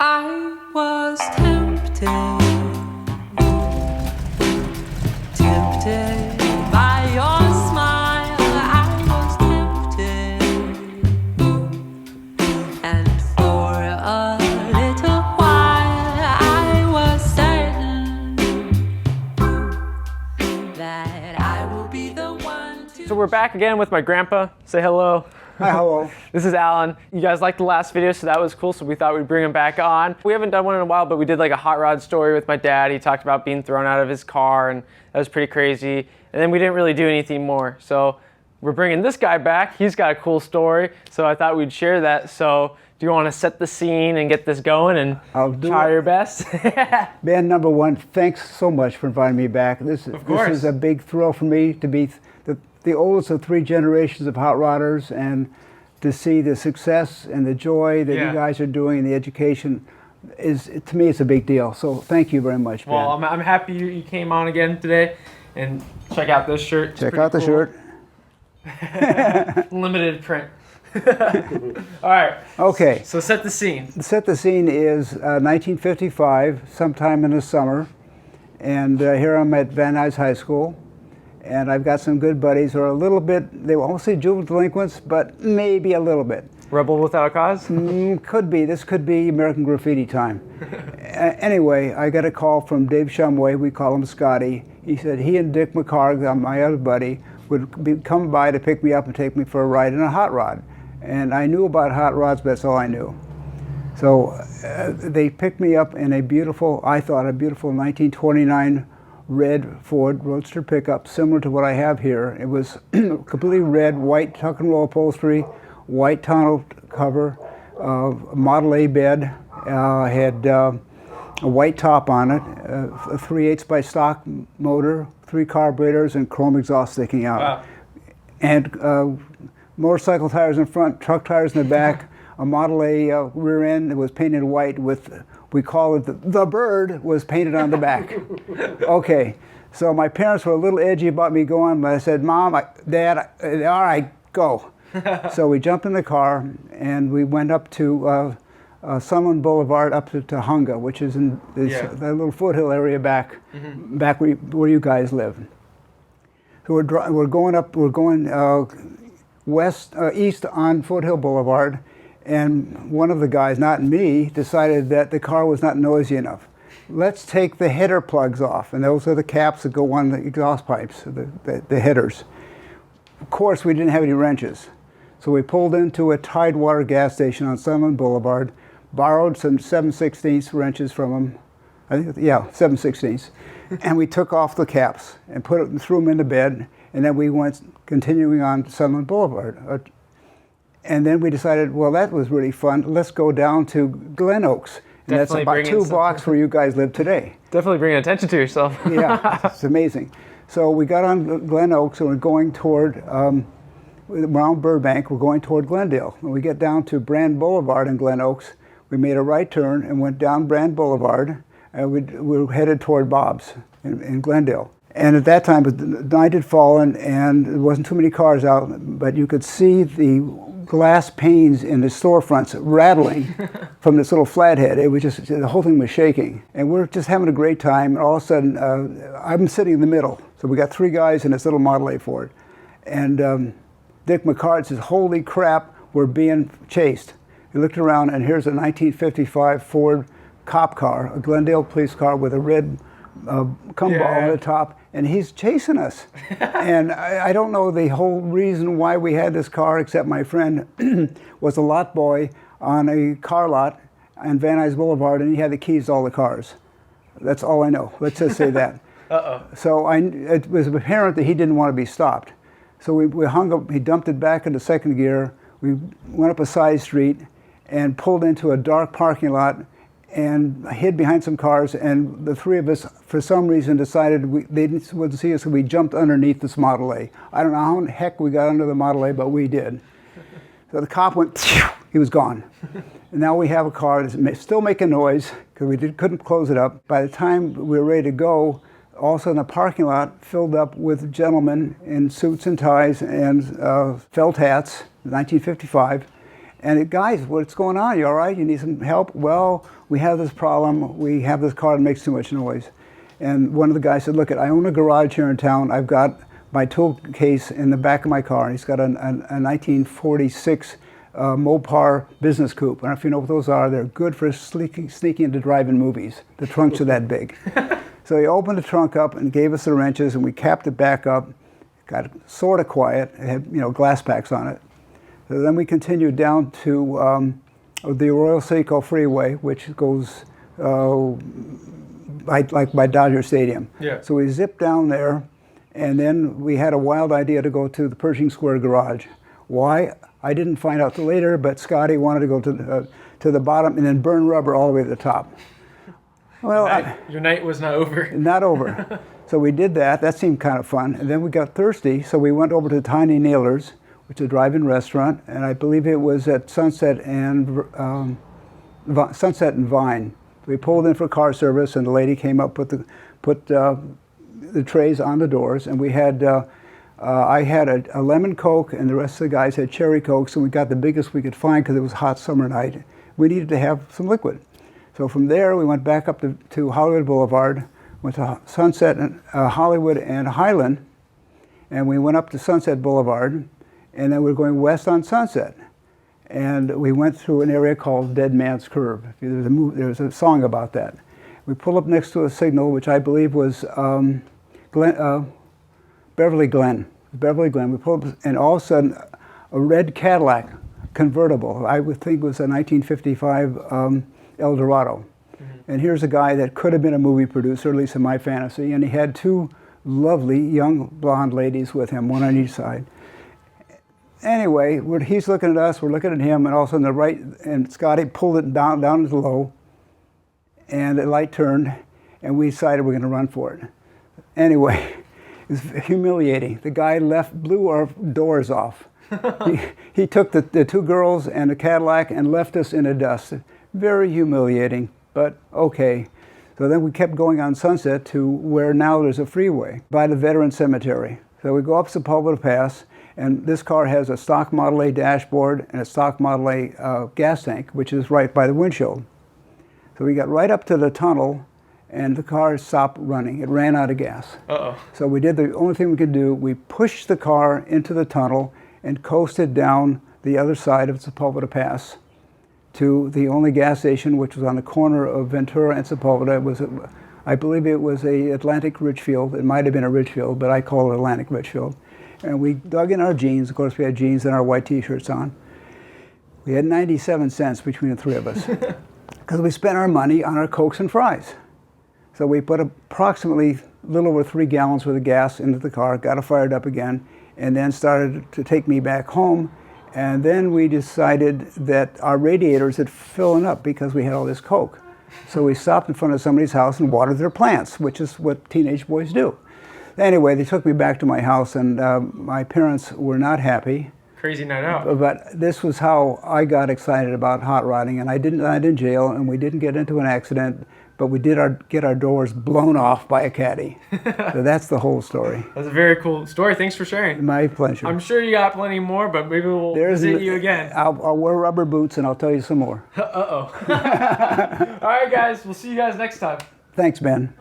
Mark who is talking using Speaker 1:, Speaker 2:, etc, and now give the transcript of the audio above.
Speaker 1: I was tempted by your smile. I was tempted, and for a little while I was certain that I will be the one to.
Speaker 2: So we're back again with my grandpa. Say hello.
Speaker 3: Hi, hello.
Speaker 2: This is Alan. You guys liked the last video, so that was cool, so we thought we'd bring him back on. We haven't done one in a while, but we did like a hot rod story with my dad. He talked about being thrown out of his car, and that was pretty crazy. And then we didn't really do anything more. So we're bringing this guy back. He's got a cool story, so I thought we'd share that. So do you want to set the scene and get this going and try your best?
Speaker 3: Man, number one, thanks so much for inviting me back. This is a big thrill for me to be the oldest of 3 generations of hot rodders, and to see the success and the joy that you guys are doing and the education is, to me, it's a big deal. So thank you very much, Ben.
Speaker 2: Well, I'm happy you came on again today, and check out this shirt.
Speaker 3: Check out the shirt.
Speaker 2: Limited print. All right.
Speaker 3: Okay.
Speaker 2: So set the scene.
Speaker 3: Set the scene is 1955, sometime in the summer, and here I'm at Van Nuys High School. And I've got some good buddies who are a little bit, they won't say juvenile delinquents, but maybe a little bit.
Speaker 2: Rebel without a cause?
Speaker 3: Could be. This could be American Graffiti time. Anyway, I got a call from Dave Shumway, we call him Scotty. He said he and Dick McCarg, my other buddy, would come by to pick me up and take me for a ride in a hot rod. And I knew about hot rods, but that's all I knew. So they picked me up in a beautiful, I thought, a beautiful 1929 red Ford Roadster pickup, similar to what I have here. It was completely red, white tuck and roll upholstery, white tonneau cover, Model A bed, had a white top on it, a 3/8 by stock motor, 3 carburetors, and chrome exhaust sticking out.
Speaker 2: Wow.
Speaker 3: And motorcycle tires in front, truck tires in the back, a Model A rear end that was painted white with, we call it the bird, was painted on the back. Okay, so my parents were a little edgy about me going, but I said, Mom, Dad, all right, go. So we jumped in the car and we went up to Sunland Boulevard up to Hunga, which is in this, that little foothill area back, back where you guys live. So we're going east on Foothill Boulevard. And one of the guys, not me, decided that the car was not noisy enough. Let's take the header plugs off, and those are the caps that go on the exhaust pipes, the headers. Of course, we didn't have any wrenches. So we pulled into a Tidewater gas station on Sunland Boulevard, borrowed some 7/16 wrenches from them, I think, 7/16, and we took off the caps and threw them into bed, and then we went continuing on to Sunland Boulevard. And then we decided, well, that was really fun. Let's go down to Glen Oaks. And that's about 2 blocks where you guys live today.
Speaker 2: Definitely bringing attention to yourself.
Speaker 3: Yeah, it's amazing. So we got on Glen Oaks and we're going toward, around Burbank, we're going toward Glendale. When we get down to Brand Boulevard in Glen Oaks, we made a right turn and went down Brand Boulevard, and we were headed toward Bob's in Glendale. And at that time, the night had fallen and there wasn't too many cars out, but you could see the glass panes in the storefronts rattling from this little flathead. It was just, the whole thing was shaking. And we're just having a great time, and all of a sudden, I'm sitting in the middle. So we got 3 guys in this little Model A Ford. And Dick McCart says, holy crap, we're being chased. He looked around, and here's a 1955 Ford cop car, a Glendale police car with a red ball on the top, and he's chasing us. And I don't know the whole reason why we had this car, except my friend was a lot boy on a car lot on Van Nuys Boulevard, and he had the keys to all the cars. That's all I know. Let's just say that. So it was apparent that he didn't want to be stopped. So we hung up, he dumped it back into second gear, we went up a side street and pulled into a dark parking lot and hid behind some cars, and the 3 of us, for some reason, decided they wouldn't see us, so we jumped underneath this Model A. I don't know how in the heck we got under the Model A, but we did. So the cop went, he was gone. And now we have a car that's still making noise, because we couldn't close it up. By the time we were ready to go, all of a sudden the parking lot filled up with gentlemen in suits and ties and felt hats, 1955. And guys, what's going on? You all right? You need some help? Well, we have this problem. We have this car that makes too much noise. And one of the guys said, look, I own a garage here in town. I've got my tool case in the back of my car. He's got a 1946 Mopar business coupe. I don't know if you know what those are. They're good for sneaking into drive-in movies. The trunks are that big. So he opened the trunk up and gave us the wrenches, and we capped it back up. Got it sort of quiet. It had, glass packs on it. So then we continued down to the Arroyo Seco Freeway, which goes by Dodger Stadium.
Speaker 2: Yeah.
Speaker 3: So we zipped down there, and then we had a wild idea to go to the Pershing Square Garage. Why? I didn't find out till later, but Scotty wanted to go to the bottom and then burn rubber all the way to the top. Well,
Speaker 2: your night was not over.
Speaker 3: Not over. So we did that. That seemed kind of fun. And then we got thirsty, so we went over to Tiny Nailers, which is a drive-in restaurant, and I believe it was at Sunset and Vine. We pulled in for car service, and the lady came up, put the trays on the doors, and we had. I had a lemon Coke, and the rest of the guys had cherry Cokes, and we got the biggest we could find because it was a hot summer night. We needed to have some liquid. So from there, we went back up to Hollywood Boulevard, went to Sunset and Hollywood and Highland, and we went up to Sunset Boulevard, and then we were going west on Sunset. And we went through an area called Dead Man's Curve. There's a song about that. We pulled up next to a signal, which I believe was Beverly Glen. We pulled up, and all of a sudden, a red Cadillac convertible. I would think it was a 1955 Eldorado. Mm-hmm. And here's a guy that could have been a movie producer, at least in my fantasy, and he had two lovely young blonde ladies with him, one on each side. Anyway, he's looking at us, we're looking at him, and all of a sudden the right, and Scotty pulled it down to low, and the light turned, and we decided we're going to run for it. Anyway, it was humiliating. The guy blew our doors off. He took the two girls and the Cadillac and left us in the dust. Very humiliating, but okay. So then we kept going on Sunset to where now there's a freeway by the Veteran Cemetery. So we go up Sepulveda Pass, and this car has a stock Model A dashboard and a stock Model A gas tank, which is right by the windshield. So we got right up to the tunnel, and the car stopped running. It ran out of gas.
Speaker 2: Uh-oh.
Speaker 3: So we did the only thing we could do. We pushed the car into the tunnel and coasted down the other side of Sepulveda Pass to the only gas station, which was on the corner of Ventura and Sepulveda. I believe it was a Atlantic Richfield. It might have been a Richfield, but I call it Atlantic Richfield. And we dug in our jeans. Of course, we had jeans and our white T-shirts on. We had 97 cents between the three of us because we spent our money on our Cokes and fries. So we put approximately a little over 3 gallons worth of gas into the car, got it fired up again, and then started to take me back home. And then we decided that our radiators had filling up because we had all this Coke. So we stopped in front of somebody's house and watered their plants, which is what teenage boys do. Anyway, they took me back to my house, and my parents were not happy.
Speaker 2: Crazy night out.
Speaker 3: But this was how I got excited about hot rodding, and I didn't end in jail, and we didn't get into an accident, but we did get our doors blown off by a caddy. So that's the whole story.
Speaker 2: That's a very cool story. Thanks for sharing.
Speaker 3: My pleasure.
Speaker 2: I'm sure you got plenty more, but maybe we'll visit you again.
Speaker 3: I'll wear rubber boots, and I'll tell you some more.
Speaker 2: Uh-oh. All right, guys. We'll see you guys next time.
Speaker 3: Thanks, Ben.